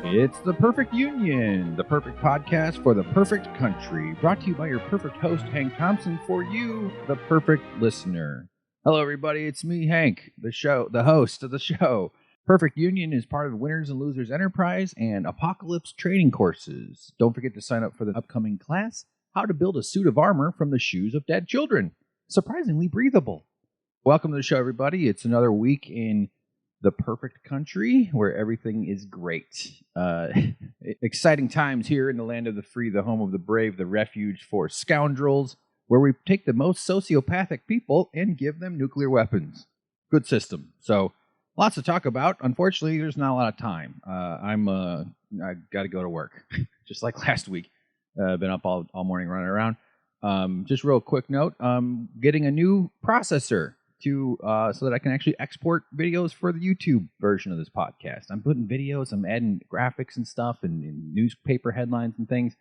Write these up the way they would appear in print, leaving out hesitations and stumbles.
It's The Perfect Union, the perfect podcast for the perfect country, brought to you by your perfect host, Hank Thompson, for you, the perfect listener. Hello, everybody. It's me, Hank, the host of the show. Perfect Union is part of Winners and Losers Enterprise and Apocalypse training courses. Don't forget to sign up for the upcoming class, How to Build a Suit of Armor from the Shoes of Dead Children. Surprisingly breathable. Welcome to the show, everybody. It's another week in the perfect country where everything is great. Exciting times here in the land of the free, the home of the brave, the refuge for scoundrels, where we take the most sociopathic people and give them nuclear weapons. Good system. So lots to talk about. Unfortunately, there's not a lot of time. I got to go to work, just like last week. Been up all morning running around. Just real quick note, getting a new processor so that I can actually export videos for the YouTube version of this podcast. I'm putting videos, I'm adding graphics and stuff and newspaper headlines and things,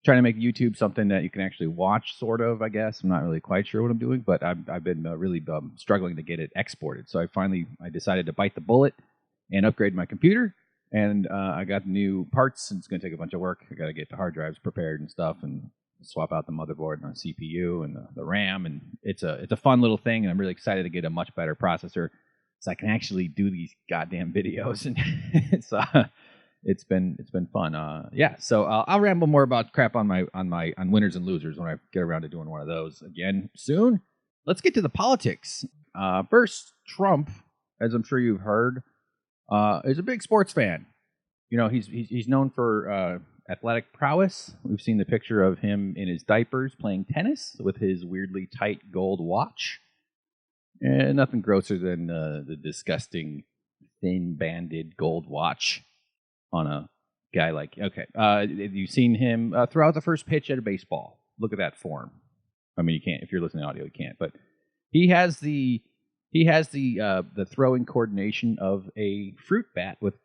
trying to make YouTube something that you can actually watch, sort of, I guess. I'm not really quite sure what I'm doing, but I've been really struggling to get it exported. So I decided to bite the bullet and upgrade my computer, and I got new parts, and it's going to take a bunch of work. I got to get the hard drives prepared and stuff, and swap out the motherboard and the CPU and the RAM, and it's a fun little thing, and I'm really excited to get a much better processor so I can actually do these goddamn videos, and it's been fun. So I'll ramble more about crap on Winners and Losers when I get around to doing one of those again soon. Let's get to the politics. First, Trump, as I'm sure you've heard, is a big sports fan. You know, he's known for athletic prowess. We've seen the picture of him in his diapers playing tennis with his weirdly tight gold watch. And nothing grosser than the disgusting thin-banded gold watch on a guy like... Okay, you've seen him throw out the first pitch at a baseball. Look at that form. I mean, you can't. If you're listening to audio, you can't. But he has the throwing coordination of a fruit bat with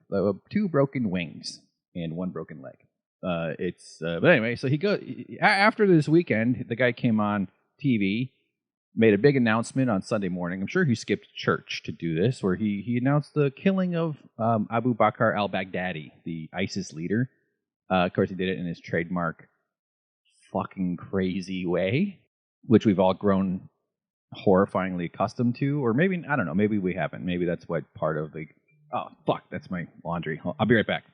2 broken wings and 1 broken leg. But anyway, so he goes after this weekend. The guy came on TV, made a big announcement on Sunday morning. I'm sure he skipped church to do this, where he announced the killing of Abu Bakr al-Baghdadi, the ISIS leader. Of course, he did it in his trademark fucking crazy way, which we've all grown horrifyingly accustomed to, or maybe, I don't know, maybe we haven't. Maybe that's what part of the... Oh, fuck, that's my laundry. I'll be right back.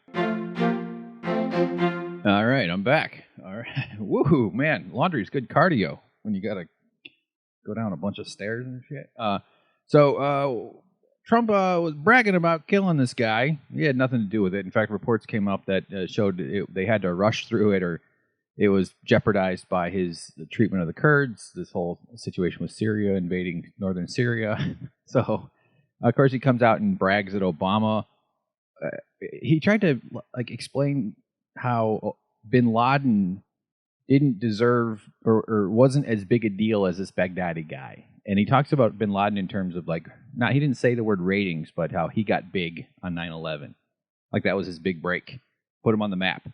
All right, I'm back. All right. Woohoo, man. Laundry's good cardio when you got to go down a bunch of stairs and shit. So Trump was bragging about killing this guy. He had nothing to do with it. In fact, reports came up that showed they had to rush through it, or it was jeopardized by the treatment of the Kurds, this whole situation with Syria, invading northern Syria. So, of course, he comes out and brags at Obama. He tried to explain how bin Laden didn't deserve or wasn't as big a deal as this Baghdadi guy. And he talks about bin Laden in terms of he didn't say the word ratings, but how he got big on 9/11. Like that was his big break. Put him on the map.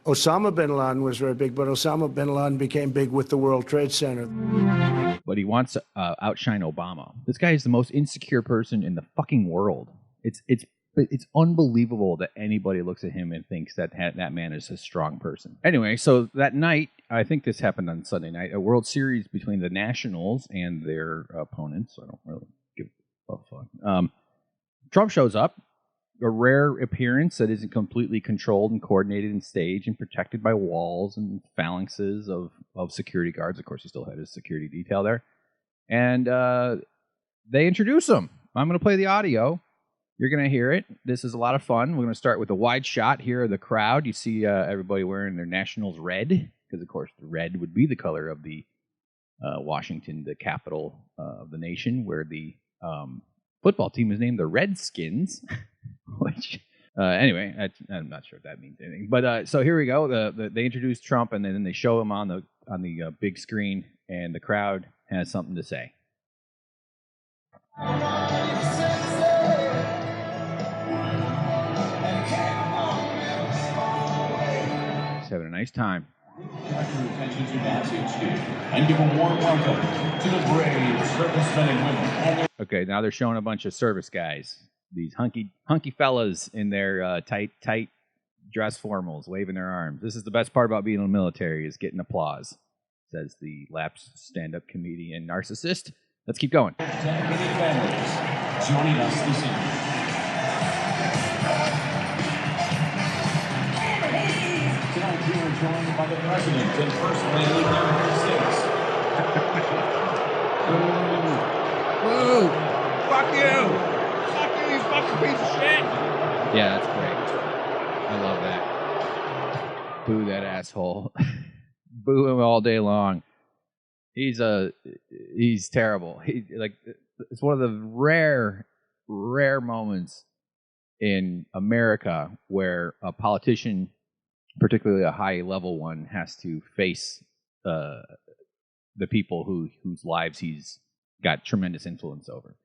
Osama bin Laden was very big, but Osama bin Laden became big with the World Trade Center. But he wants to outshine Obama. This guy is the most insecure person in the fucking world. It's unbelievable that anybody looks at him and thinks that man is a strong person. Anyway, so that night, I think this happened on Sunday night, a World Series between the Nationals and their opponents. I don't really give a fuck. Trump shows up, a rare appearance that isn't completely controlled and coordinated and staged and protected by walls and phalanxes of security guards. Of course, he still had his security detail there. And they introduce him. I'm going to play the audio. You're going to hear it. This is a lot of fun. We're going to start with a wide shot here of the crowd. You see everybody wearing their Nationals red, because, of course, the red would be the color of the Washington, the capital of the nation, where the football team is named the Redskins, which, anyway, I'm not sure if that means anything. But so here we go. They introduce Trump, and then they show him on the big screen, and the crowd has something to say. Having a nice time. Attention to Nancy and give a warm welcome to the brave servicemen and women. Okay, now they're showing a bunch of service guys these hunky fellas in their tight dress formals waving their arms. This is the best part about being in the military, is getting applause, says the lapsed stand-up comedian narcissist. Let's keep going. Dedicated families joining us this evening. Tonight we are joined by the President and First Lady of the United States. Woo! Fuck you! Fuck you, you fucking piece of shit! Yeah, that's great. I love that. Boo that asshole. Boo him all day long. He's terrible. It's one of the rare moments in America where a politician, particularly a high level one, has to face the people whose lives he's got tremendous influence over.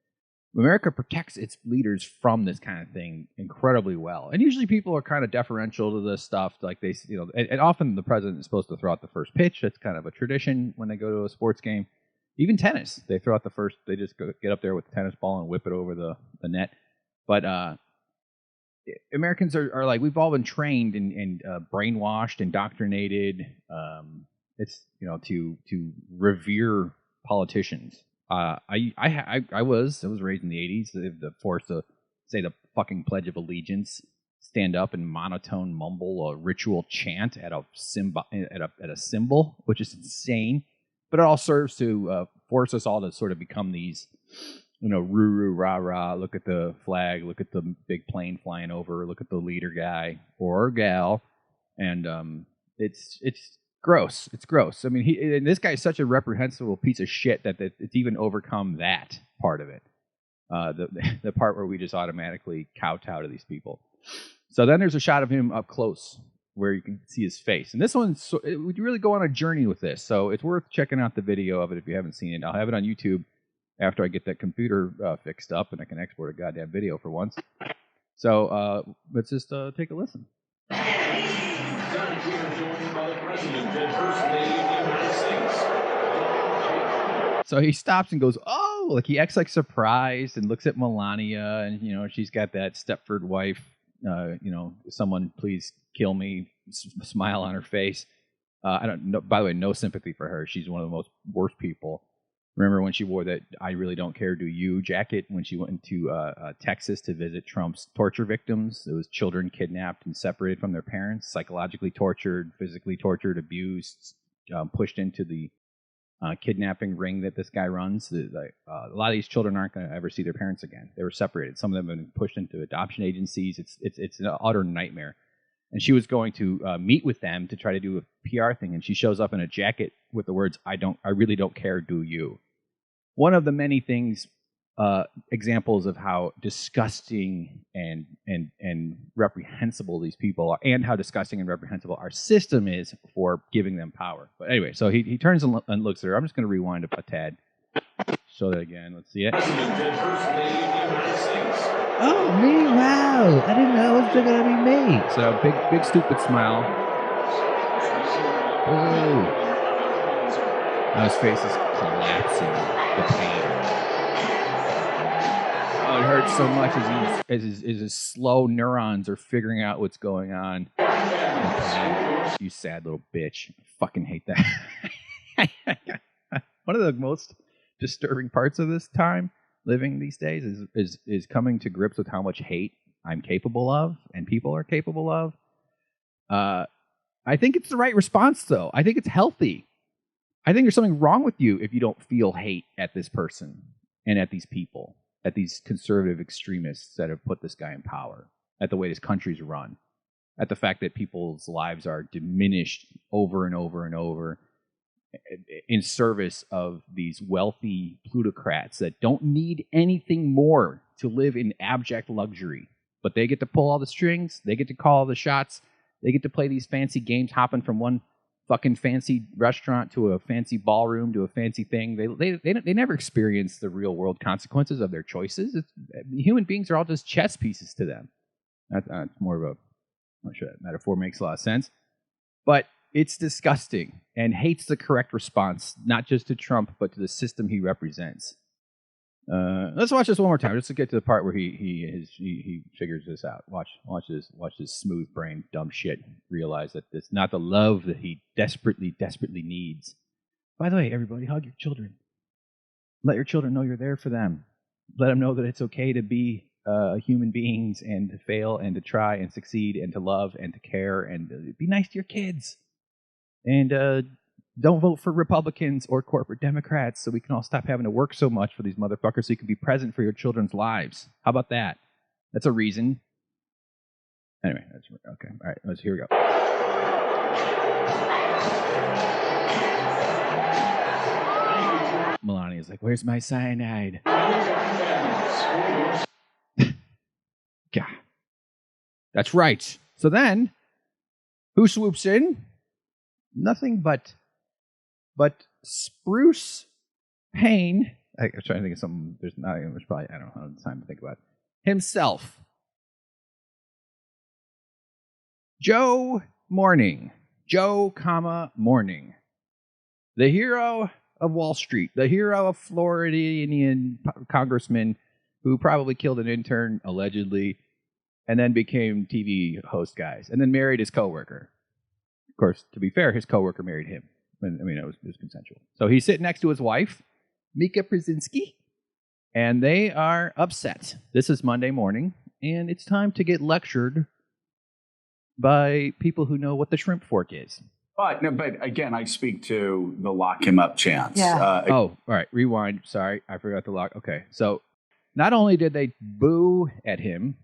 America protects its leaders from this kind of thing incredibly well, and usually people are kind of deferential to this stuff. Like they, and often the president is supposed to throw out the first pitch. That's kind of a tradition when they go to a sports game. Even tennis, they throw out the first. They just get up there with the tennis ball and whip it over the net. But Americans are like, we've all been trained and brainwashed, indoctrinated. It's to revere politicians. I was raised in the 80s. The forced to say the fucking Pledge of Allegiance, stand up and monotone mumble a ritual chant at a symbol, which is insane. But it all serves to force us all to sort of become these, roo rah rah. Look at the flag. Look at the big plane flying over. Look at the leader guy or gal, and it's gross. It's gross. I mean, this guy is such a reprehensible piece of shit that it's even overcome that part of it. The part where we just automatically kowtow to these people. So then there's a shot of him up close where you can see his face. And this one's, would you really go on a journey with this? So it's worth checking out the video of it if you haven't seen it. I'll have it on YouTube after I get that computer fixed up and I can export a goddamn video for once. So let's just take a listen. So he stops and goes, oh, like he acts like surprised and looks at Melania, and she's got that Stepford wife, someone please kill me smile on her face. I don't know. By the way, no sympathy for her. She's one of the most worst people. Remember when she wore that "I really don't care, do you" jacket when she went to Texas to visit Trump's torture victims? It was children kidnapped and separated from their parents, psychologically tortured, physically tortured, abused, pushed into the kidnapping ring that this guy runs. A lot of these children aren't going to ever see their parents again. They were separated. Some of them have been pushed into adoption agencies. It's an utter nightmare. And she was going to meet with them to try to do a PR thing, and she shows up in a jacket with the words, I really don't care, do you? One of the many things, examples of how disgusting and reprehensible these people are, and how disgusting and reprehensible our system is for giving them power. But anyway, so he turns and looks at her. I'm just going to rewind a tad. Show that again. Let's see it. Oh, me? Wow. I didn't know it was still going to be me. So big stupid smile. Ooh. Now his face is collapsing. The pain. Oh, it hurts so much as his slow neurons are figuring out what's going on. You sad little bitch. I fucking hate that. One of the most disturbing parts of this time living these days is coming to grips with how much hate I'm capable of and people are capable of. I think it's the right response, though. I think it's healthy. I think there's something wrong with you if you don't feel hate at this person and at these people, at these conservative extremists that have put this guy in power, at the way this country's run, at the fact that people's lives are diminished over and over and over in service of these wealthy plutocrats that don't need anything more to live in abject luxury. But they get to pull all the strings, they get to call all the shots, they get to play these fancy games, hopping from one fucking fancy restaurant to a fancy ballroom to a fancy thing. They never experience the real world consequences of their choices. Human beings are all just chess pieces to them. That's more of a, I'm not sure that metaphor makes a lot of sense. But it's disgusting, and hate's the correct response, not just to Trump, but to the system he represents. Let's watch this one more time, just to get to the part where he figures this out. Watch this smooth brain dumb shit realize that it's not the love that he desperately needs. By the way, everybody, hug your children. Let your children know you're there for them. Let them know that it's okay to be human beings and to fail and to try and succeed and to love and to care and be nice to your kids. And don't vote for Republicans or corporate Democrats so we can all stop having to work so much for these motherfuckers so you can be present for your children's lives. How about that? That's a reason. Anyway, that's okay. All right, here we go. Melania's like, where's my cyanide? God. That's right. So then, who swoops in? Nothing but Spruce Payne. I'm trying to think of something. There's probably, I don't have time to think about it. Himself. Joe Morning. Joe, Morning. The hero of Wall Street. The hero of Floridian congressman who probably killed an intern, allegedly, and then became TV host guys, and then married his coworker. Of course, to be fair, his coworker married him. I mean, it was consensual. So he's sitting next to his wife, Mika Brzezinski, and they are upset. This is Monday morning, and it's time to get lectured by people who know what the shrimp fork is. But again, I speak to the lock him up chance. Yeah. All right. Rewind. Sorry, I forgot to lock. Okay. So not only did they boo at him,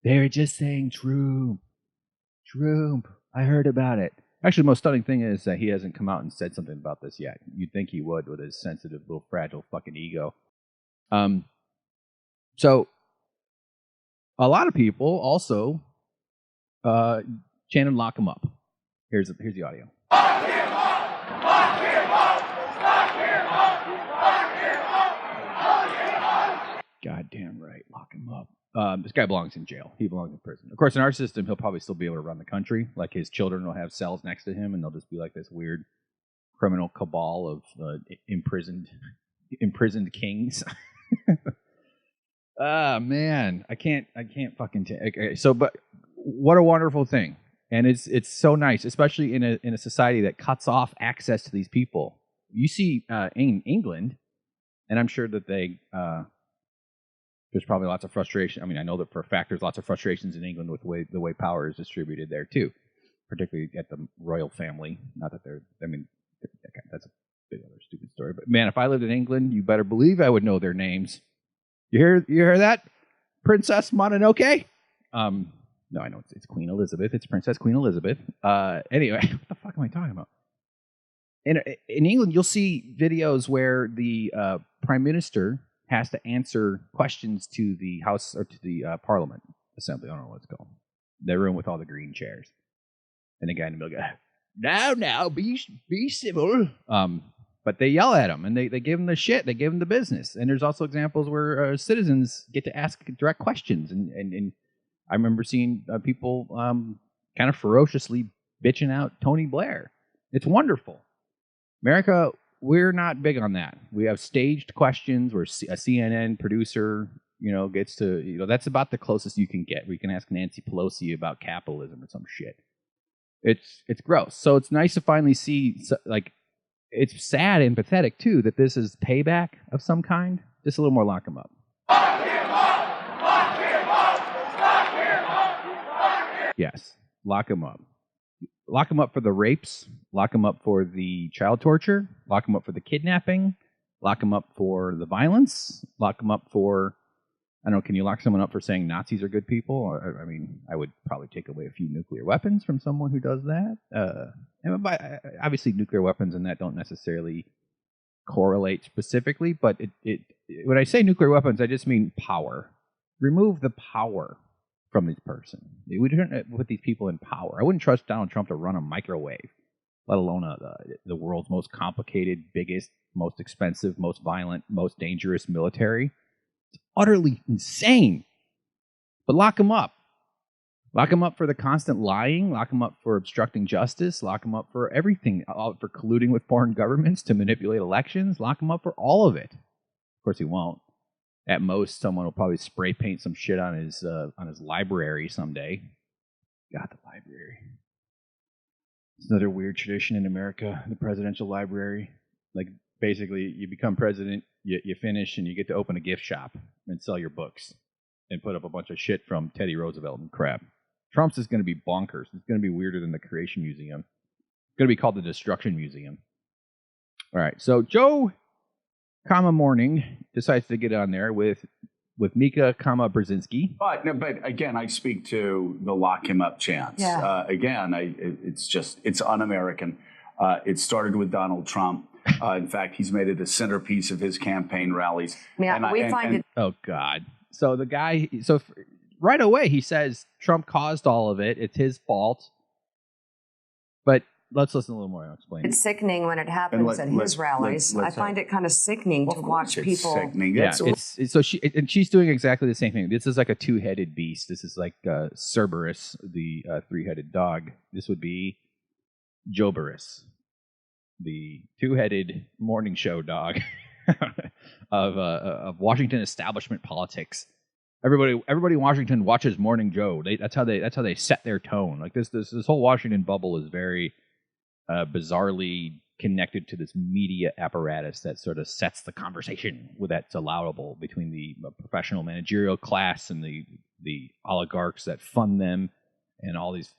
they were just saying, Trump. I heard about it. Actually, the most stunning thing is that he hasn't come out and said something about this yet. You'd think he would with his sensitive, little, fragile fucking ego. So a lot of people also chanted "Lock him up." Here's the audio. Lock him up! Lock him up! Lock him up! Lock him up! Lock him up! Goddamn right, lock him up. This guy belongs in jail. He belongs in prison. Of course, in our system, he'll probably still be able to run the country. Like, his children will have cells next to him, and they'll just be like this weird criminal cabal of imprisoned kings. Man, I can't fucking okay. So, but what a wonderful thing, and it's so nice, especially in a society that cuts off access to these people. You see, in England, and I'm sure that they. There's probably lots of frustration. I mean, I know that for a fact there's lots of frustrations in England with the way power is distributed there, too. Particularly at the royal family. Not that they're... I mean, that's a big other stupid story. But, man, if I lived in England, you better believe I would know their names. You hear that? Princess Mononoke? No, I know it's Queen Elizabeth. It's Princess Queen Elizabeth. Anyway, what the fuck am I talking about? In England, you'll see videos where the Prime Minister has to answer questions to the House or to the Parliament Assembly. I don't know what it's called. The room with all the green chairs. And the guy in the middle goes, now, be civil. But they yell at him, and they give him the shit. They give him the business. And there's also examples where citizens get to ask direct questions. And I remember seeing people kind of ferociously bitching out Tony Blair. It's wonderful. America... We're not big on that. We have staged questions where a CNN producer, gets to, that's about the closest you can get. We can ask Nancy Pelosi about capitalism or some shit. It's gross. So it's nice to finally see, like, it's sad and pathetic, too, that this is payback of some kind. Just a little more lock 'em up. Lock him up! Lock him up! Lock him up! Lock him up! Yes, lock him up. Lock him up for the rapes, lock him up for the child torture, lock him up for the kidnapping, lock him up for the violence, lock him up for, I don't know, can you lock someone up for saying Nazis are good people? I mean, I would probably take away a few nuclear weapons from someone who does that. Obviously, nuclear weapons and that don't necessarily correlate specifically, but when I say nuclear weapons, I just mean power. Remove the power from this person. We don't put these people in power. I wouldn't trust Donald Trump to run a microwave, let alone the world's most complicated, biggest, most expensive, most violent, most dangerous military. It's utterly insane. But lock him up. Lock him up for the constant lying. Lock him up for obstructing justice. Lock him up for everything. For colluding with foreign governments to manipulate elections. Lock him up for all of it. Of course he won't. At most, someone will probably spray paint some shit on his library someday. God, the library. It's another weird tradition in America, the presidential library. Like, basically, you become president, you finish, and you get to open a gift shop and sell your books and put up a bunch of shit from Teddy Roosevelt and crap. Trump's is going to be bonkers. It's going to be weirder than the Creation Museum. It's going to be called the Destruction Museum. All right, so Joe, Morning decides to get on there with Mika, Brzezinski. But again, I speak to the lock him up chants. Yeah. It's un-American. It started with Donald Trump. In fact, he's made it a centerpiece of his campaign rallies. Oh God! So the guy, right away he says Trump caused all of it. It's his fault. But let's listen a little more. I'll explain. It's sickening when it happens at his rallies. I find it kind of sickening to watch people. Sickening. Yeah, she's doing exactly the same thing. This is like a two-headed beast. This is like Cerberus, the three-headed dog. This would be Joberus, the two-headed morning show dog of Washington establishment politics. Everybody in Washington watches Morning Joe. That's how they set their tone. Like this whole Washington bubble is very bizarrely connected to this media apparatus that sort of sets the conversation that's allowable between the professional managerial class and the oligarchs that fund them and all these.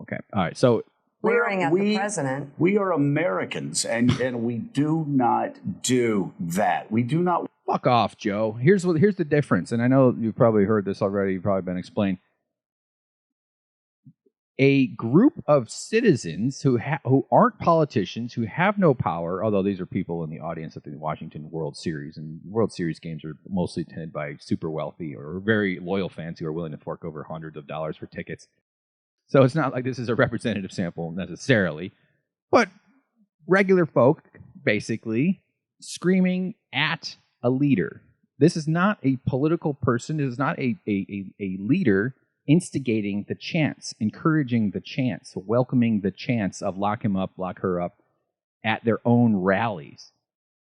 Okay, all right. So leering at the president. We are Americans, and we do not do that. We do not. Fuck off, Joe. Here's the difference, and I know you've probably heard this already. You've probably been explained. A group of citizens who aren't politicians, who have no power, although these are people in the audience at the Washington World Series, and World Series games are mostly attended by super wealthy or very loyal fans who are willing to fork over hundreds of dollars for tickets. So it's not like this is a representative sample necessarily, but regular folk basically screaming at a leader. This is not a political person. This is not a leader instigating the chants, encouraging the chants, welcoming the chants of lock him up, lock her up at their own rallies,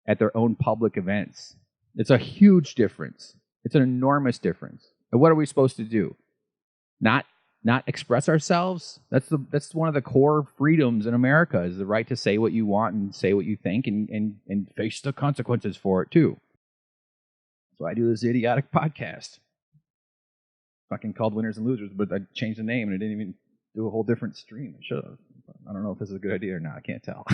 at their own public events. It's a huge difference. It's an enormous difference. And what are we supposed to do? Not express ourselves? That's one of the core freedoms in America, is the right to say what you want and say what you think and face the consequences for it too. So I do this idiotic podcast. Fucking called Winners and Losers, but I changed the name and I didn't even do a whole different stream. I should have. I don't know if this is a good idea or not. I can't tell.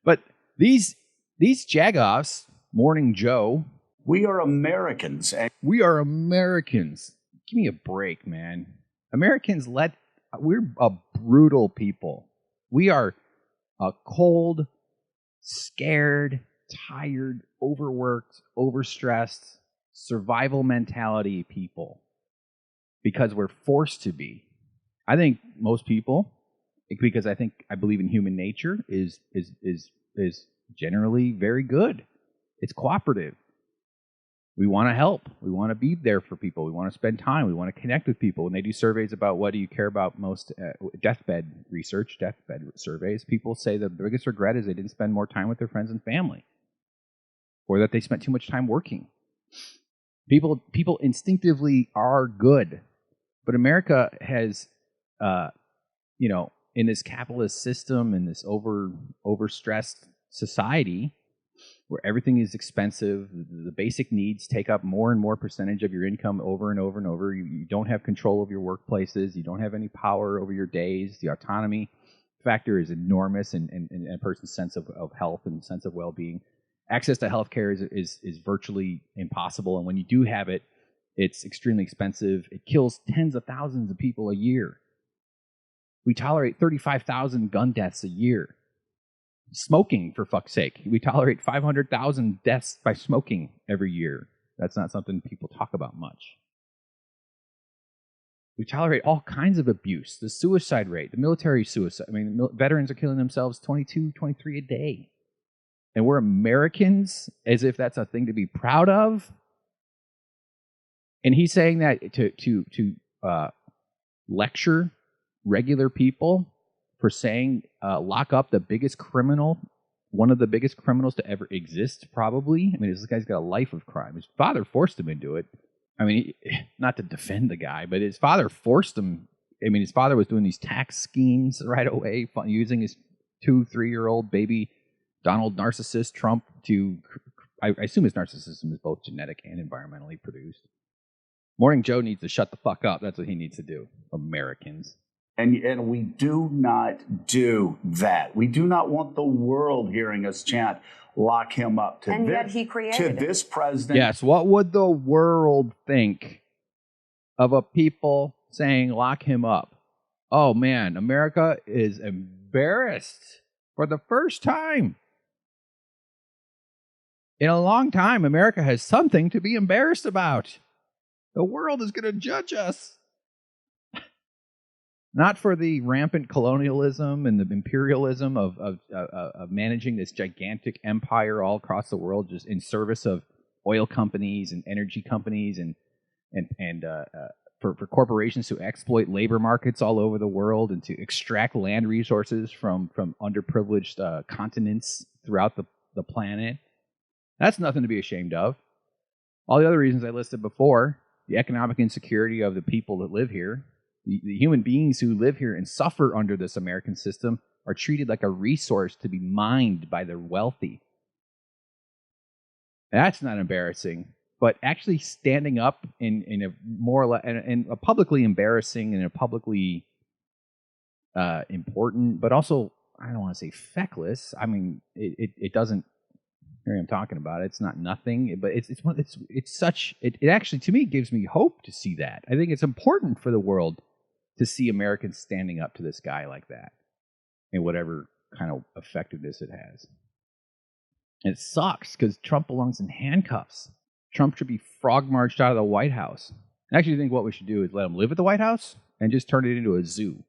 But these jagoffs, Morning Joe. We are Americans. We are Americans. Give me a break, man. Americans, we're a brutal people. We are a cold, scared, tired, overworked, overstressed, survival mentality people because we're forced to be. I think most people, because I believe in human nature, is generally very good. It's cooperative. We want to help. We want to be there for people. We want to spend time. We want to connect with people. When they do surveys about what do you care about most, deathbed surveys, people say the biggest regret is they didn't spend more time with their friends and family, or that they spent too much time working. People instinctively are good, but America has, in this capitalist system, in this overstressed society, where everything is expensive, the basic needs take up more and more percentage of your income over and over and over. You don't have control of your workplaces. You don't have any power over your days. The autonomy factor is enormous in a person's sense of health and sense of well-being. Access to healthcare is virtually impossible, and when you do have it, it's extremely expensive. It kills tens of thousands of people a year. We tolerate 35,000 gun deaths a year. Smoking, for fuck's sake. We tolerate 500,000 deaths by smoking every year. That's not something people talk about much. We tolerate all kinds of abuse. The suicide rate, the military suicide. I mean, veterans are killing themselves 22, 23 a day. And we're Americans, as if that's a thing to be proud of. And he's saying that to lecture regular people for saying lock up the biggest criminal one of the biggest criminals to ever exist, probably. I mean, this guy's got a life of crime. His father forced him into it. I mean, not to defend the guy, but his father forced him. I mean, his father was doing these tax schemes right away, using his 2-3-year-old baby Donald narcissist Trump to, I assume his narcissism is both genetic and environmentally produced. Morning Joe needs to shut the fuck up. That's what he needs to do. Americans. And we do not do that. We do not want the world hearing us chant, lock him up. Yet he created this president. Yes, what would the world think of a people saying lock him up? Oh man, America is embarrassed for the first time. In a long time, America has something to be embarrassed about. The world is going to judge us. Not for the rampant colonialism and the imperialism of managing this gigantic empire all across the world, just in service of oil companies and energy companies, and for corporations to exploit labor markets all over the world and to extract land resources from underprivileged continents throughout the planet. That's nothing to be ashamed of. All the other reasons I listed before, the economic insecurity of the people that live here, the human beings who live here and suffer under this American system are treated like a resource to be mined by the wealthy. That's not embarrassing, but actually standing up in a more or less, and a publicly embarrassing and a publicly important, but also, I don't want to say feckless. I mean, it doesn't. Here I'm talking about it. It's not nothing, but it's such. It actually, to me, gives me hope to see that. I think it's important for the world to see Americans standing up to this guy like that, and whatever kind of effectiveness it has. And it sucks because Trump belongs in handcuffs. Trump should be frog marched out of the White House. I actually think what we should do is let him live at the White House and just turn it into a zoo.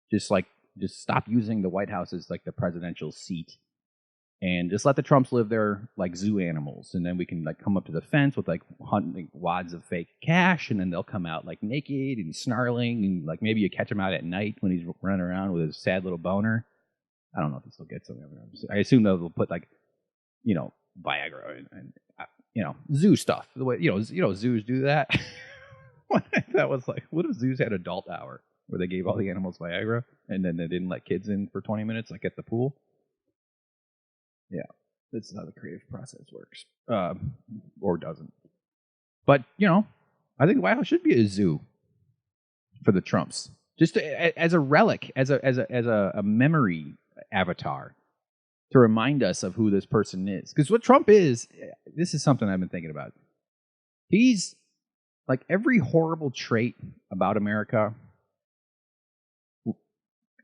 Just stop using the White House as like the presidential seat. And just let the Trumps live there like zoo animals. And then we can like come up to the fence with like hunting wads of fake cash. And then they'll come out like naked and snarling. And like maybe you catch him out at night when he's running around with his sad little boner. I don't know if he still gets them. I assume they'll put like, Viagra and zoo stuff. The way, zoos do that. That was like, what if zoos had adult hour where they gave all the animals Viagra and then they didn't let kids in for 20 minutes like at the pool? Yeah, that's how the creative process works, or doesn't. But I think the White House should be a zoo for the Trumps, just as a relic, as a memory avatar to remind us of who this person is. Because what Trump is, this is something I've been thinking about. He's like every horrible trait about America,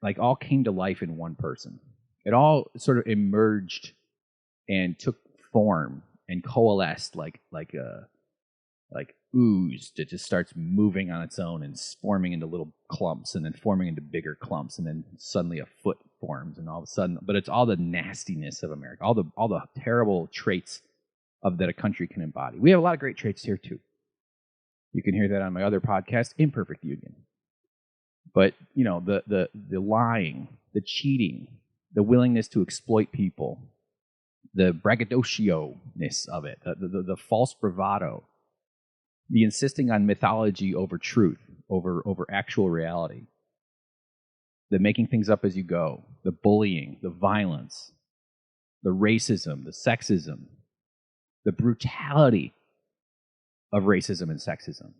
like all came to life in one person. It all sort of emerged and took form and coalesced like ooze that just starts moving on its own and forming into little clumps and then forming into bigger clumps and then suddenly a foot forms and all of a sudden, but it's all the nastiness of America, all the terrible traits that a country can embody. We have a lot of great traits here too. You can hear that on my other podcast, Imperfect Union. But the lying, the cheating, the willingness to exploit people, the braggadocio-ness of it, the false bravado, the insisting on mythology over truth, over actual reality, the making things up as you go, the bullying, the violence, the racism, the sexism, the brutality of racism and sexism,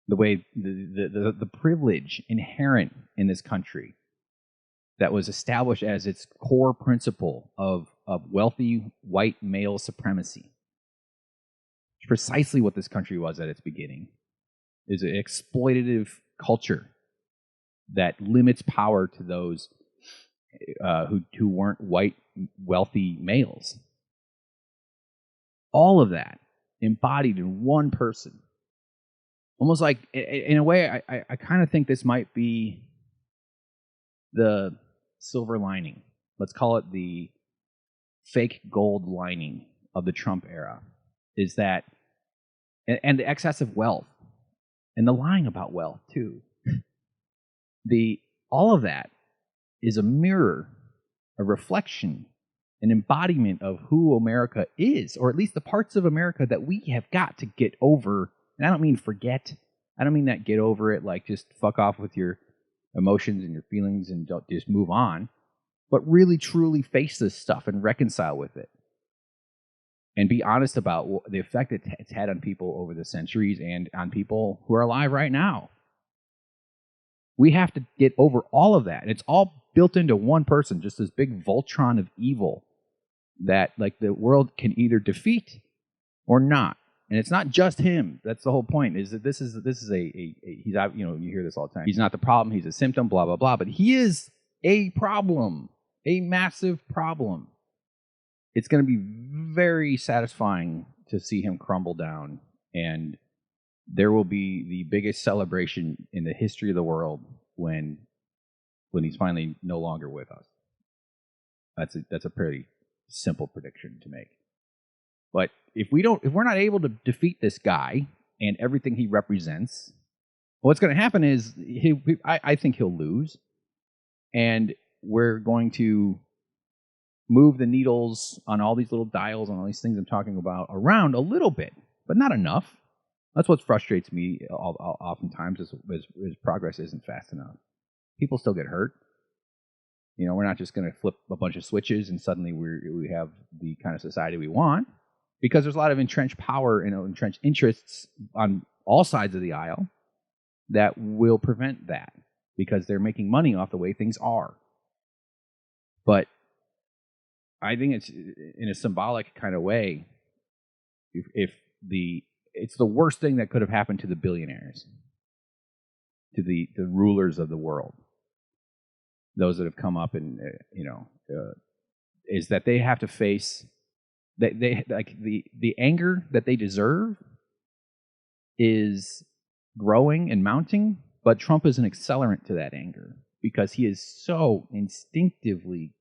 the way the privilege inherent in this country that was established as its core principle of wealthy white male supremacy. It's precisely what this country was at its beginning, is an exploitative culture that limits power to those who weren't white wealthy males. All of that embodied in one person. Almost like, in a way, I kind of think this might be the silver lining. Let's call it the fake gold lining of the Trump era, is that, and the excess of wealth, and the lying about wealth too. All of that is a mirror a reflection, an embodiment of who America is, or at least the parts of America that we have got to get over. And I don't mean forget. I don't mean that get over it, like just fuck off with your emotions and your feelings and don't just move on, but really truly face this stuff and reconcile with it. And be honest about the effect it's had on people over the centuries and on people who are alive right now. We have to get over all of that. And it's all built into one person, just this big Voltron of evil that like the world can either defeat or not. And it's not just him. That's the whole point, is that this is he's, you know, you hear this all the time. He's not the problem, he's a symptom, blah, blah, blah. But he is a problem, a massive problem. It's going to be very satisfying to see him crumble down, and there will be the biggest celebration in the history of the world when he's finally no longer with us. That's a pretty simple prediction to make. But if we're not able to defeat this guy and everything he represents, what's going to happen is I think he'll lose, and we're going to move the needles on all these little dials on all these things I'm talking about around a little bit, but not enough. That's what frustrates me oftentimes is progress isn't fast enough. People still get hurt. You know, we're not just going to flip a bunch of switches and suddenly we have the kind of society we want, because there's a lot of entrenched power and entrenched interests on all sides of the aisle that will prevent that because they're making money off the way things are. But I think it's in a symbolic kind of way. It's the worst thing that could have happened to the billionaires, to the rulers of the world, those that have come up and is that they have to face that they like the anger that they deserve is growing and mounting, but Trump is an accelerant to that anger because he is so instinctively,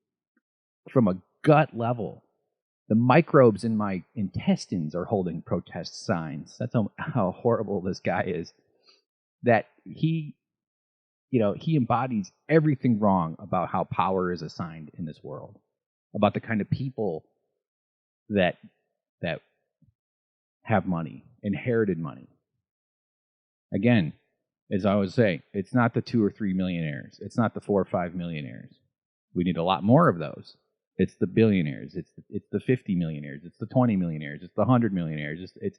from a gut level, the microbes in my intestines are holding protest signs. That's how horrible this guy is. That he embodies everything wrong about how power is assigned in this world, about the kind of people that have money, inherited money. Again, as I always say, it's not the 2 or 3 millionaires. It's not the 4 or 5 millionaires. We need a lot more of those. It's the billionaires. It's the 50 millionaires. It's the 20 millionaires. It's the 100 millionaires. It's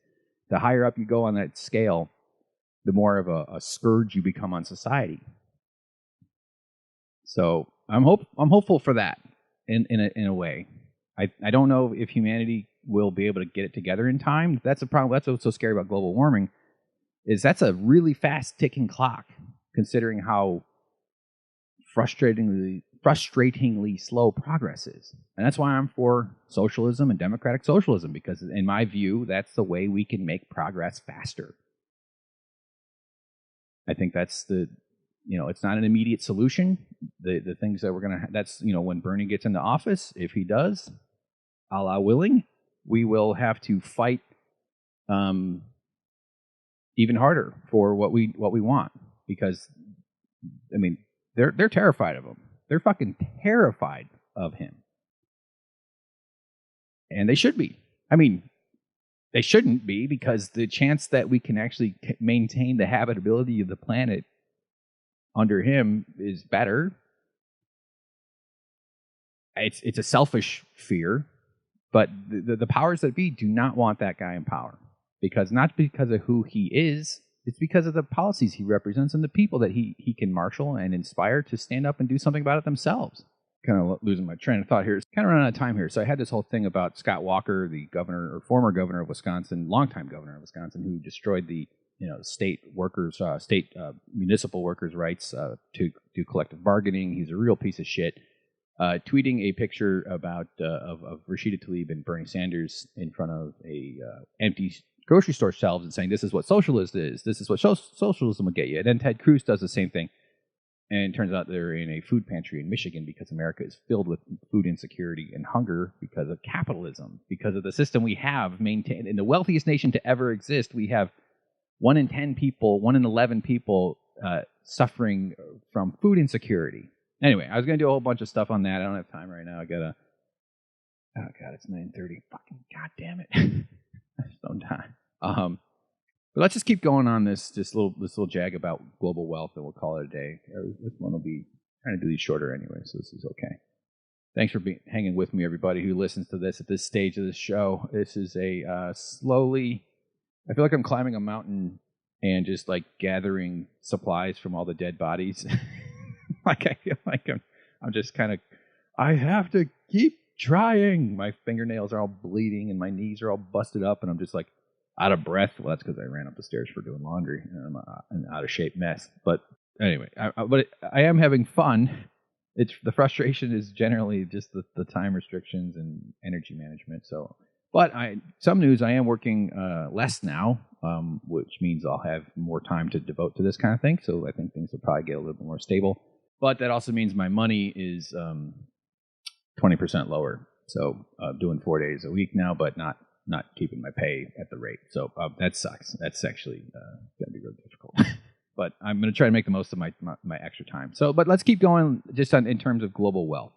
the higher up you go on that scale, the more of a scourge you become on society. So I'm hopeful for that in a way. I don't know if humanity will be able to get it together in time. That's the problem. That's what's so scary about global warming, is that's a really fast ticking clock, considering how frustratingly slow progress is. And that's why I'm for socialism and democratic socialism, because in my view, that's the way we can make progress faster. I think that's it's not an immediate solution. The things that we're going to, that's, when Bernie gets into office, if he does, Allah willing, we will have to fight even harder for what we want, because, they're terrified of him. They're fucking terrified of him. And they should be. They shouldn't be, because the chance that we can actually maintain the habitability of the planet under him is better. It's a selfish fear, but the powers that be do not want that guy in power, not because of who he is. It's because of the policies he represents and the people that he can marshal and inspire to stand up and do something about it themselves. Kind of losing my train of thought here. It's kind of running out of time here. So I had this whole thing about Scott Walker, the governor or former governor of Wisconsin, longtime governor of Wisconsin, who destroyed the state municipal workers' rights to do collective bargaining. He's a real piece of shit. Tweeting a picture about of Rashida Tlaib and Bernie Sanders in front of a empty grocery store shelves and saying, this is what socialist is. This is what socialism will get you. And then Ted Cruz does the same thing. And it turns out they're in a food pantry in Michigan because America is filled with food insecurity and hunger because of capitalism, because of the system we have maintained. In the wealthiest nation to ever exist, we have 1 in 10 people, 1 in 11 people suffering from food insecurity. Anyway, I was going to do a whole bunch of stuff on that. I don't have time right now. I got to... Oh, God, it's 9:30. Fucking God damn it. I just don't time. But let's just keep going on this little jag about global wealth, and we'll call it a day. This one will be trying to do these shorter anyway, so this is okay. Thanks for hanging with me, everybody who listens to this at this stage of the show. This is a slowly... I feel like I'm climbing a mountain and just like gathering supplies from all the dead bodies. Like I feel like I'm just kind of... I have to keep trying. My fingernails are all bleeding and my knees are all busted up, and I'm just like out of breath. Well, that's because I ran up the stairs for doing laundry, and I'm an out of shape mess. But anyway, I am having fun. It's the frustration is generally just the time restrictions and energy management. So, but some news. I am working less now, which means I'll have more time to devote to this kind of thing. So I think things will probably get a little bit more stable. But that also means my money is 20% lower. So doing 4 days a week now, but not keeping my pay at the rate. So that sucks. That's actually going to be really difficult. But I'm going to try to make the most of my extra time. So, but let's keep going just in terms of global wealth,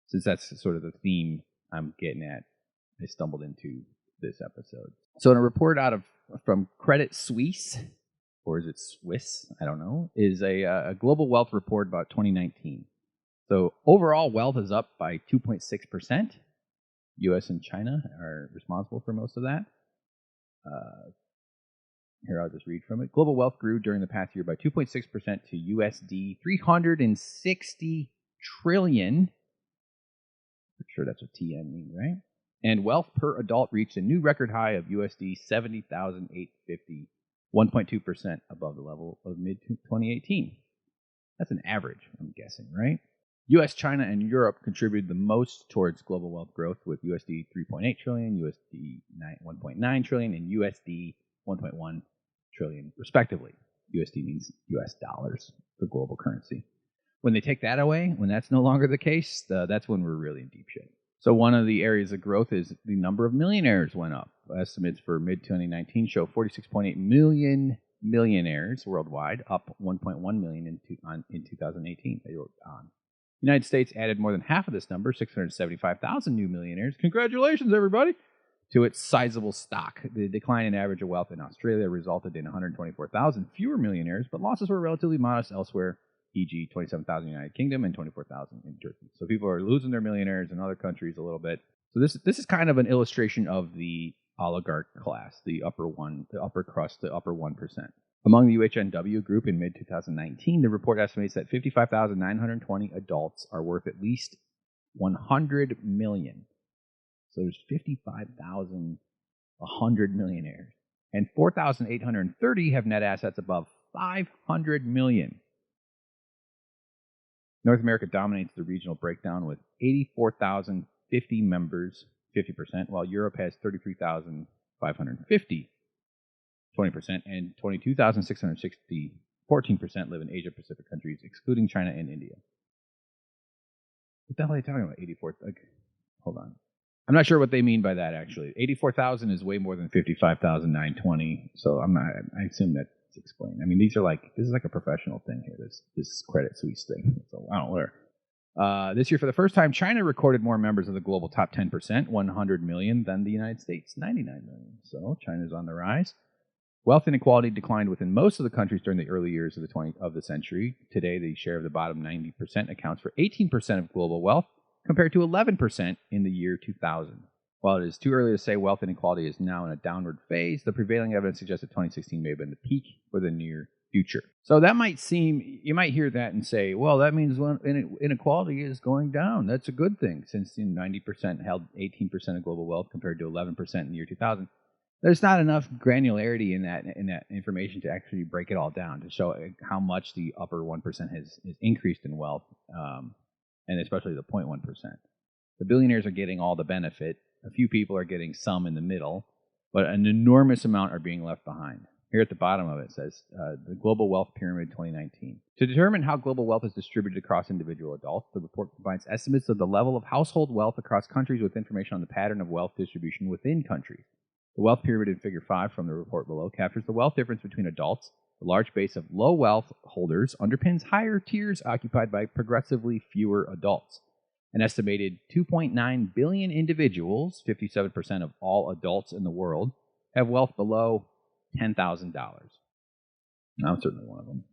since that's sort of the theme I'm getting at. I stumbled into this episode. So in a report from Credit Suisse, or is it Swiss? I don't know, is a global wealth report about 2019. So overall wealth is up by 2.6%. U.S. and China are responsible for most of that. Here, I'll just read from it. Global wealth grew during the past year by 2.6% to USD 360 trillion. I'm sure that's what TN means, right? And wealth per adult reached a new record high of USD 70,850, 1.2% above the level of mid-2018. That's an average, I'm guessing, right? U.S., China, and Europe contributed the most towards global wealth growth, with USD 3.8 trillion, USD 1.9 trillion, and USD 1.1 trillion, respectively. USD means U.S. dollars, the global currency. When they take that away, when that's no longer the case, that's when we're really in deep shape. So one of the areas of growth is the number of millionaires went up. Estimates for mid-2019 show 46.8 million millionaires worldwide, up 1.1 million in 2018. They wrote on. The United States added more than half of this number, 675,000 new millionaires. Congratulations, everybody! To its sizable stock. The decline in average of wealth in Australia resulted in 124,000 fewer millionaires, but losses were relatively modest elsewhere, e.g. 27,000 in the United Kingdom and 24,000 in Turkey. So people are losing their millionaires in other countries a little bit. So this is kind of an illustration of the oligarch class, the upper crust, the upper 1%. Among the UHNW group in mid-2019, the report estimates that 55,920 adults are worth at least 100 million. So there's 55,100 millionaires. And 4,830 have net assets above 500 million. North America dominates the regional breakdown with 84,050 members, 50%, while Europe has 33,550, 20%, and 22,660, 14% live in Asia-Pacific countries, excluding China and India. What the hell are they talking about, 84? Hold on. I'm not sure what they mean by that, actually. 84,000 is way more than 55,920, so I assume that's explained. I mean, this is like a professional thing here, this Credit Suisse thing. So I don't know. This year, for the first time, China recorded more members of the global top 10%, 100 million, than the United States, 99 million. So China's on the rise. Wealth inequality declined within most of the countries during the early years of the century. Today, the share of the bottom 90% accounts for 18% of global wealth, compared to 11% in the year 2000. While it is too early to say wealth inequality is now in a downward phase, the prevailing evidence suggests that 2016 may have been the peak for the near future. So that might seem, you might hear that and say, well, that means inequality is going down. That's a good thing, since 90% held 18% of global wealth compared to 11% in the year 2000. There's not enough granularity in that information to actually break it all down, to show how much the upper 1% has increased in wealth, and especially the 0.1%. The billionaires are getting all the benefit. A few people are getting some in the middle, but an enormous amount are being left behind. Here at the bottom of it says, the Global Wealth Pyramid 2019. To determine how global wealth is distributed across individual adults, the report provides estimates of the level of household wealth across countries with information on the pattern of wealth distribution within countries. The wealth pyramid in Figure 5 from the report below captures the wealth difference between adults The large base of low wealth holders underpins higher tiers occupied by progressively fewer adults. An estimated 2.9 billion individuals, 57% of all adults in the world, have wealth below $10,000. I'm certainly one of them.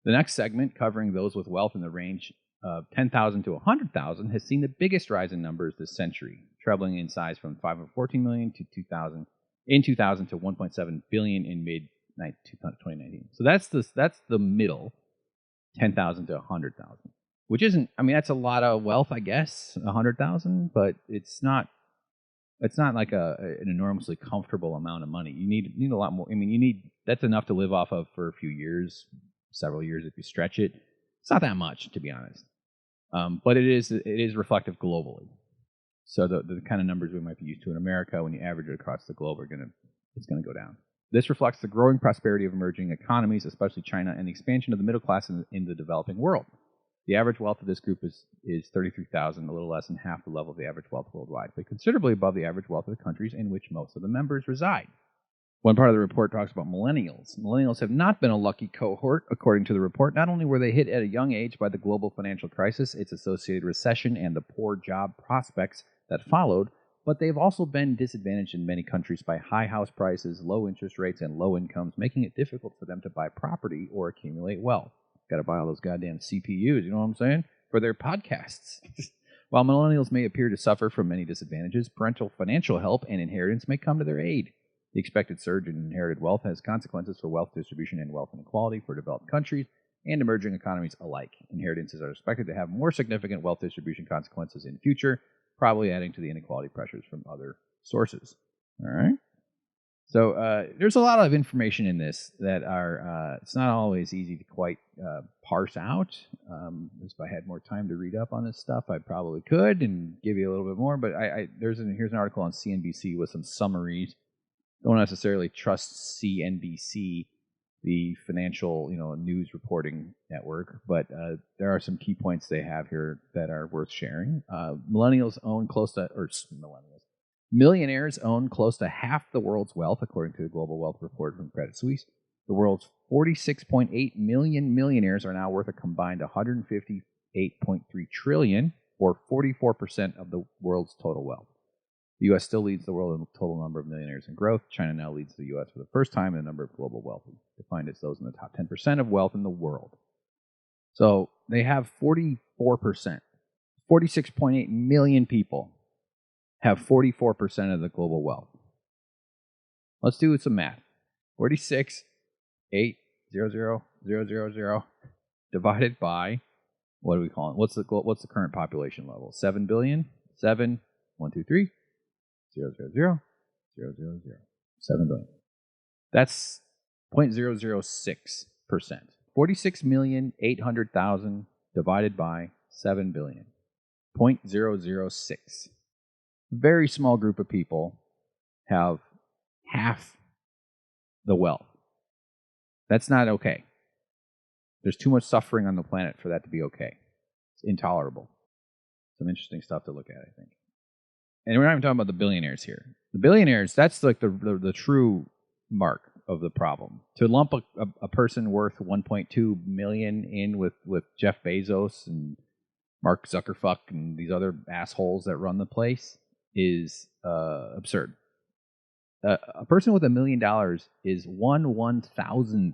The next segment, covering those with wealth in the range of 10,000 to 100,000, has seen the biggest rise in numbers this century, trebling in size from 514 million to 2000 to 1.7 billion in mid-2019. So that's the middle, 10,000 to 100,000, which isn't. I mean, that's a lot of wealth, I guess, 100,000, but it's not like an enormously comfortable amount of money. You need a lot more. I mean, that's enough to live off of for a few years, several years if you stretch it. It's not that much, to be honest, but it is reflective globally. So the kind of numbers we might be used to in America, when you average it across the globe, it's gonna go down. This reflects the growing prosperity of emerging economies, especially China, and the expansion of the middle class in the developing world. The average wealth of this group is 33,000, a little less than half the level of the average wealth worldwide, but considerably above the average wealth of the countries in which most of the members reside. One part of the report talks about millennials. Millennials have not been a lucky cohort, according to the report. Not only were they hit at a young age by the global financial crisis, its associated recession, and the poor job prospects that followed, but they've also been disadvantaged in many countries by high house prices, low interest rates, and low incomes, making it difficult for them to buy property or accumulate wealth. Got to buy all those goddamn CPUs, you know what I'm saying? For their podcasts. While millennials may appear to suffer from many disadvantages, parental financial help and inheritance may come to their aid. The expected surge in inherited wealth has consequences for wealth distribution and wealth inequality for developed countries and emerging economies alike. Inheritances are expected to have more significant wealth distribution consequences in the future, probably adding to the inequality pressures from other sources. All right? So there's a lot of information in this that are, it's not always easy to quite parse out. If I had more time to read up on this stuff, I probably could and give you a little bit more, but here's an article on CNBC with some summaries. Don't necessarily trust CNBC, the financial news reporting network, but there are some key points they have here that are worth sharing. Millionaires own close to half the world's wealth, according to the Global Wealth Report from Credit Suisse. The world's 46.8 million millionaires are now worth a combined $158.3 trillion, or 44% of the world's total wealth. The U.S. still leads the world in the total number of millionaires in growth. China now leads the U.S. for the first time in the number of global wealthy, defined as those in the top 10% of wealth in the world. So they have 44%. 46.8 million people have 44% of the global wealth. Let's do some math. 46,800,000 divided by, what do we call it? What's the current population level? 7 billion? 7, 1, 2, 3. 0, 0, 0, 0, 0, 0. 7 billion. That's 0.006%. 46,800,000 divided by 7 billion. 0.006. Very small group of people have half the wealth. That's not okay. There's too much suffering on the planet for that to be okay. It's intolerable. Some interesting stuff to look at, I think. And we're not even talking about the billionaires here. The billionaires, that's like the true mark of the problem. To lump a person worth 1.2 million in with Jeff Bezos and Mark Zuckerfuck and these other assholes that run the place is absurd. A person with $1 million is 1/1000th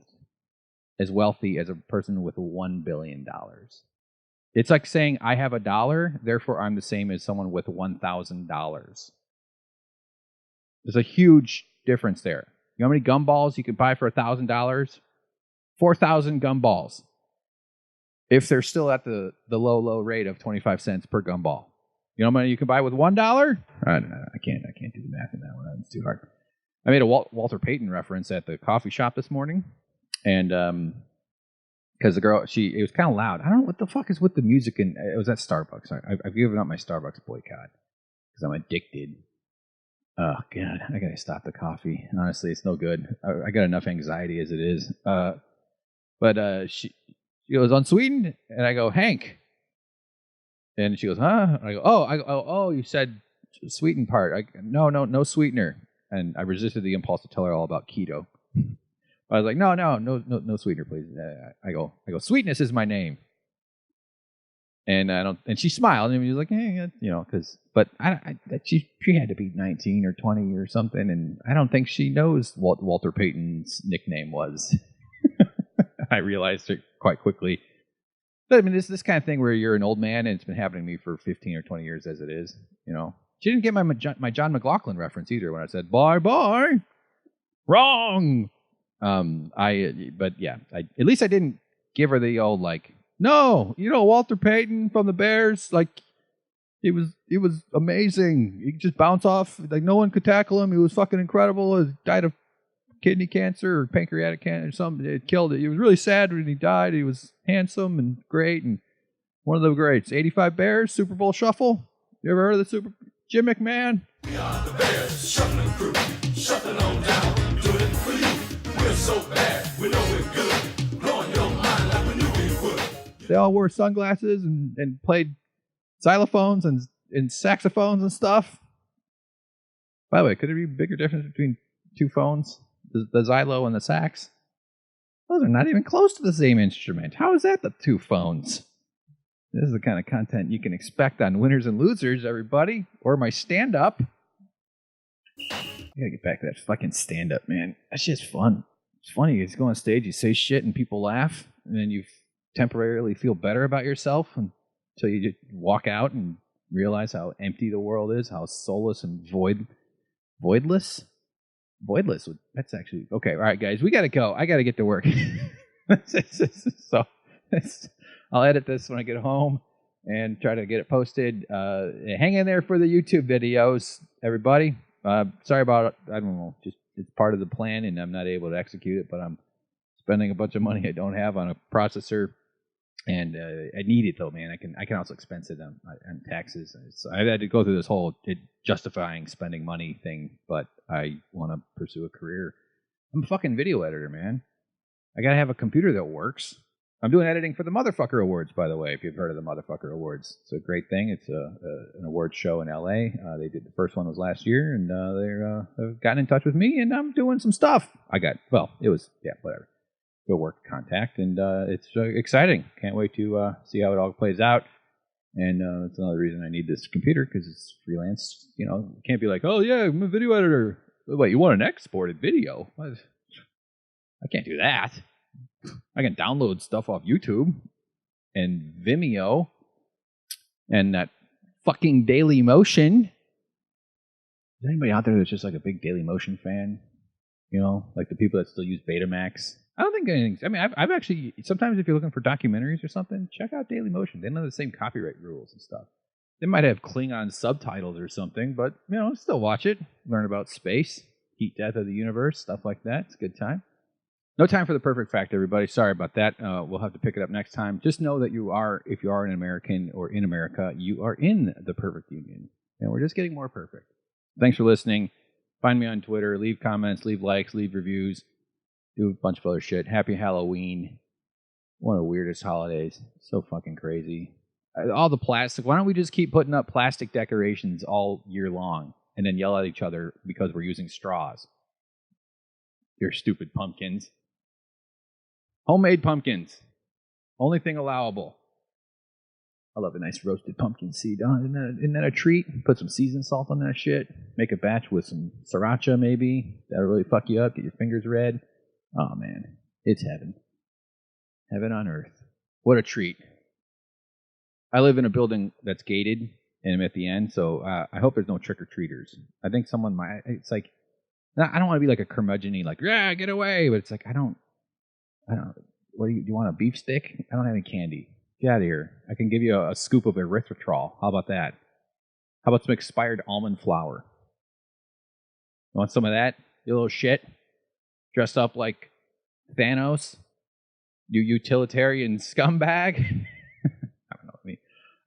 as wealthy as a person with $1 billion. It's like saying I have $1, therefore I'm the same as someone with $1,000. There's a huge difference there. You know how many gumballs you can buy for $1,000? 4,000 gumballs. If they're still at the low rate of 25 cents per gumball. You know how many you can buy with $1? I can't do the math in that one. It's too hard. I made a Walter Peyton reference at the coffee shop this morning, and because the girl, it was kind of loud. I don't know what the fuck is with the music, and it was at Starbucks. I've given up my Starbucks boycott because I'm addicted. Oh God, I gotta stop the coffee. Honestly, it's no good. I got enough anxiety as it is. But she goes, unsweetened, and I go, Hank, and she goes, huh? And I go, oh, you said sweetened part. No sweetener. And I resisted the impulse to tell her all about keto. I was like, no sweetener, please. I go, sweetness is my name. And I don't. And she smiled, and he was like, "Hey, but she had to be 19 or 20 or something, and I don't think she knows what Walter Peyton's nickname was." I realized it quite quickly. But I mean, this kind of thing where you're an old man, and it's been happening to me for 15 or 20 years as it is. She didn't get my John McLaughlin reference either when I said bye. Wrong. But yeah, at least I didn't give her the old like. No, Walter Peyton from the Bears, like, it was amazing. He could just bounce off, like, no one could tackle him. He was fucking incredible. He died of kidney cancer or pancreatic cancer or something. It killed it. He was really sad when he died. He was handsome and great and one of the greats. 85 Bears, Super Bowl shuffle. You ever heard of the Jim McMahon? We are the Bears, shuffling crew, shuffling on down, doing it for you. We're so bad, we know we're good, blowing your mind like we knew we would. They all wore sunglasses and played xylophones and saxophones and stuff. By the way, could there be a bigger difference between two phones? The xylo and the sax? Those are not even close to the same instrument. How is that the two phones? This is the kind of content you can expect on Winners and Losers, everybody. Or my stand-up. I gotta get back to that fucking stand-up, man. That's just fun. It's funny. You just go on stage, you say shit, and people laugh, and then you temporarily feel better about yourself until you just walk out and realize how empty the world is, how soulless and voidless. That's actually okay. All right, guys, we gotta go. I gotta get to work. So I'll edit this when I get home and try to get it posted. Hang in there for the YouTube videos, everybody. Sorry about it. I don't know. Just it's part of the plan, and I'm not able to execute it. But I'm spending a bunch of money I don't have on a processor. And I need it though, man. I can also expense it on taxes. So I had to go through this whole justifying spending money thing, but I want to pursue a career. I'm a fucking video editor, man. I gotta have a computer that works. I'm doing editing for the Motherfucker Awards, by the way. If you've heard of the Motherfucker Awards, it's a great thing. It's an awards show in LA. They did the first one was last year, and they've gotten in touch with me, and I'm doing some stuff. Whatever. Go work contact, and it's exciting. Can't wait to see how it all plays out. And it's another reason I need this computer, because it's freelance. It can't be like, oh yeah, I'm a video editor. Wait, you want an exported video? What? I can't do that. I can download stuff off YouTube and Vimeo and that fucking Daily Motion. Is there anybody out there that's just like a big Daily Motion fan? Like the people that still use Betamax. I don't think anything's... I mean, I've actually... Sometimes if you're looking for documentaries or something, check out Daily Motion. They don't have the same copyright rules and stuff. They might have Klingon subtitles or something, but, still watch it. Learn about space, heat death of the universe, stuff like that. It's a good time. No time for the perfect fact, everybody. Sorry about that. We'll have to pick it up next time. Just know that if you are an American or in America, you are in the perfect union. And we're just getting more perfect. Thanks for listening. Find me on Twitter. Leave comments, leave likes, leave reviews. Do a bunch of other shit. Happy Halloween. One of the weirdest holidays. So fucking crazy. All the plastic. Why don't we just keep putting up plastic decorations all year long and then yell at each other because we're using straws? You're stupid pumpkins. Homemade pumpkins. Only thing allowable. I love a nice roasted pumpkin seed. Isn't that a treat? Put some seasoned salt on that shit. Make a batch with some sriracha maybe. That'll really fuck you up. Get your fingers red. Oh, man. It's heaven. Heaven on earth. What a treat. I live in a building that's gated, and I'm at the end, so I hope there's no trick-or-treaters. I think someone might... It's like... I don't want to be like a curmudgeon-y, like, yeah, get away! But it's like, I don't... What do you want, a beef stick? I don't have any candy. Get out of here. I can give you a scoop of erythritol. How about that? How about some expired almond flour? You want some of that? You little shit? Dressed up like Thanos? You utilitarian scumbag? I don't know what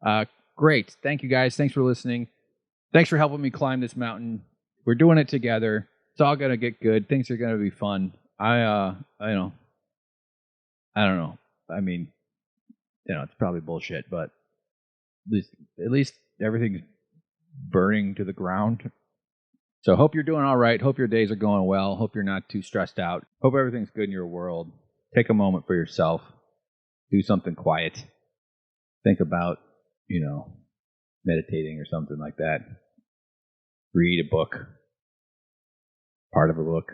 I mean. Great. Thank you, guys. Thanks for listening. Thanks for helping me climb this mountain. We're doing it together. It's all going to get good. Things are going to be fun. I don't know. I mean, it's probably bullshit, but at least everything's burning to the ground. So hope you're doing all right. Hope your days are going well. Hope you're not too stressed out. Hope everything's good in your world. Take a moment for yourself. Do something quiet. Think about, meditating or something like that. Read a book. Part of a book.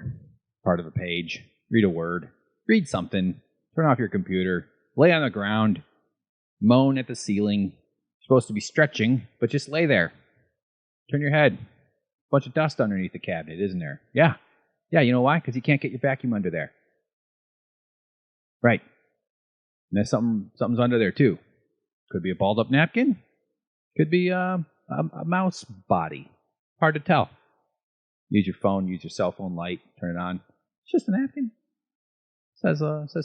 Part of a page. Read a word. Read something. Turn off your computer. Lay on the ground. Moan at the ceiling. You're supposed to be stretching, but just lay there. Turn your head. Bunch of dust underneath the cabinet, isn't there? Yeah. Yeah, you know why? Because you can't get your vacuum under there. Right. And there's something's under there, too. Could be a balled-up napkin. Could be a mouse body. Hard to tell. Use your phone. Use your cell phone light. Turn it on. It's just a napkin. Says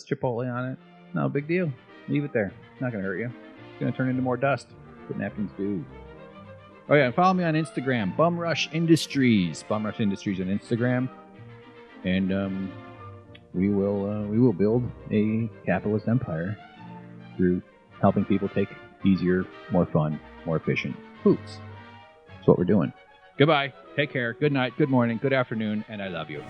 Chipotle on it. No big deal. Leave it there. It's not going to hurt you. It's going to turn into more dust. That's what napkins do. Oh, yeah, and follow me on Instagram, Bum Rush Industries. Bum Rush Industries on Instagram. And we will build a capitalist empire through helping people take easier, more fun, more efficient foods. That's what we're doing. Goodbye. Take care. Good night. Good morning. Good afternoon. And I love you.